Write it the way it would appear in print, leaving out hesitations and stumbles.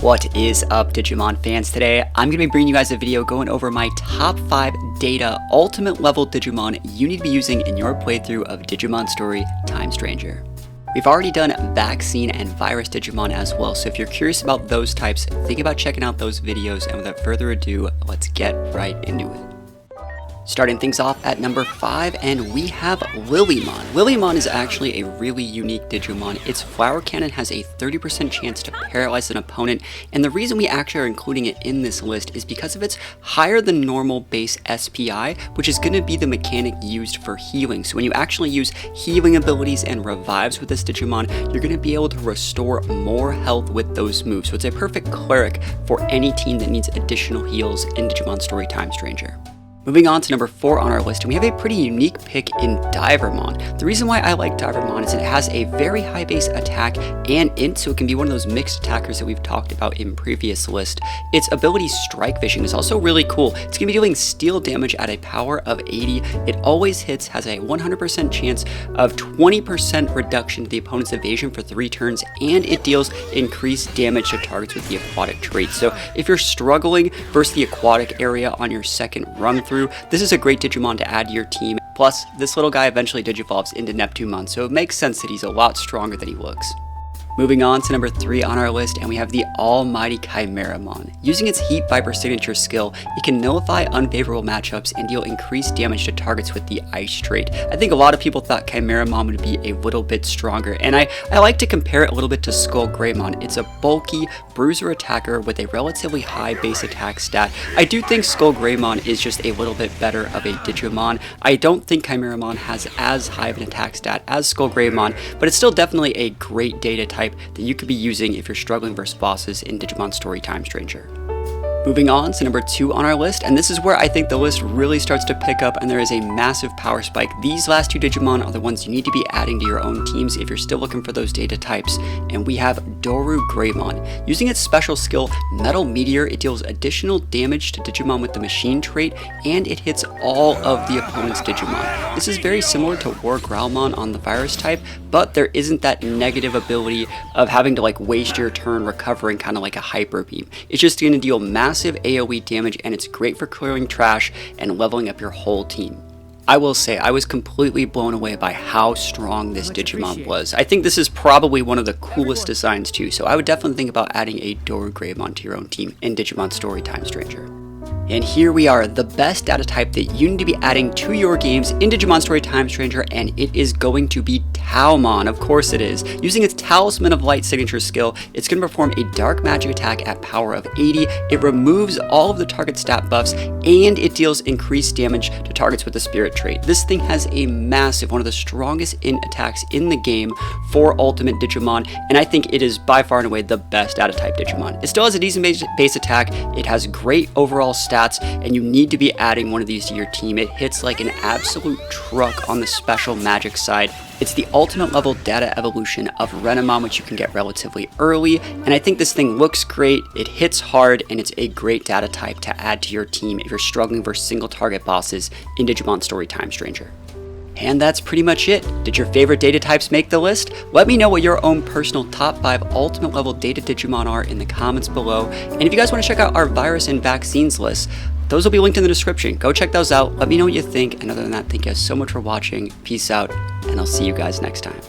What is up, Digimon fans? Today, I'm going to be bringing you guys a video going over my top 5 data ultimate level Digimon you need to be using in your playthrough of Digimon Story Time Stranger. We've already done Vaccine and Virus Digimon as well, so if you're curious about those types, think about checking out those videos, and without further ado, let's get right into it. Starting things off at number 5, and we have Lilymon. Lilymon is actually a really unique Digimon. Its Flower Cannon has a 30% chance to paralyze an opponent, and the reason we actually are including it in this list is because of its higher than normal base SPI, which is going to be the mechanic used for healing. So when you actually use healing abilities and revives with this Digimon, you're going to be able to restore more health with those moves. So it's a perfect cleric for any team that needs additional heals in Digimon Story Time Stranger. Moving on to number 4 on our list, and we have a pretty unique pick in Divermon. The reason why I like Divermon is it has a very high base attack and int, so it can be one of those mixed attackers that we've talked about in previous lists. Its ability Strike Vision is also really cool. It's going to be dealing steel damage at a power of 80. It always hits, has a 100% chance of 20% reduction to the opponent's evasion for 3 turns, and it deals increased damage to targets with the aquatic trait. So if you're struggling versus the aquatic area on your second run through, this is a great Digimon to add to your team. Plus, this little guy eventually digivolves into Neptunemon, so it makes sense that he's a lot stronger than he looks. Moving on to number 3 on our list, and we have the almighty Kimeramon. Using its Heat Viper signature skill, it can nullify unfavorable matchups and deal increased damage to targets with the Ice trait. I think a lot of people thought Kimeramon would be a little bit stronger, and I like to compare it a little bit to DoruGreymon. It's a bulky bruiser attacker with a relatively high base attack stat. I do think DoruGreymon is just a little bit better of a Digimon. I don't think Kimeramon has as high of an attack stat as DoruGreymon, but it's still definitely a great data type that you could be using if you're struggling versus bosses in Digimon Story Time Stranger. Moving on to number 2 on our list, and this is where I think the list really starts to pick up and there is a massive power spike. These last 2 Digimon are the ones you need to be adding to your own teams if you're still looking for those data types, and we have DoruGreymon. Using its special skill, Metal Meteor, it deals additional damage to Digimon with the Machine trait, and it hits all of the opponent's Digimon. This is very similar to DoruGreymon on the Virus type, but there isn't that negative ability of having to waste your turn recovering, kind of like a Hyper Beam. It's just going to deal massive AoE damage, and it's great for clearing trash and leveling up your whole team. I will say, I was completely blown away by how strong this Digimon was. I think this is probably one of the coolest designs too, so I would definitely think about adding a DoruGreymon to your own team in Digimon Story Time Stranger. And here we are, the best data type that you need to be adding to your games in Digimon Story Time Stranger, and it is going to be Taomon. Of course it is. Using its Talisman of Light signature skill, it's going to perform a dark magic attack at power of 80. It removes all of the target stat buffs, and it deals increased damage to targets with the Spirit trait. This thing has a massive, one of the strongest int attacks in the game for Ultimate Digimon, and I think it is by far and away the best data type Digimon. It still has a decent base attack, it has great overall stats, and you need to be adding one of these to your team. It hits like an absolute truck on the special magic side. It's the ultimate level data evolution of Renamon, which you can get relatively early, and I think this thing looks great, it hits hard, and it's a great data type to add to your team if you're struggling versus single target bosses in Digimon Story Time Stranger. And that's pretty much it. Did your favorite data types make the list? Let me know what your own personal top 5 ultimate level data Digimon are in the comments below. And if you guys want to check out our virus and vaccines lists, those will be linked in the description. Go check those out. Let me know what you think. And other than that, thank you guys so much for watching. Peace out, and I'll see you guys next time.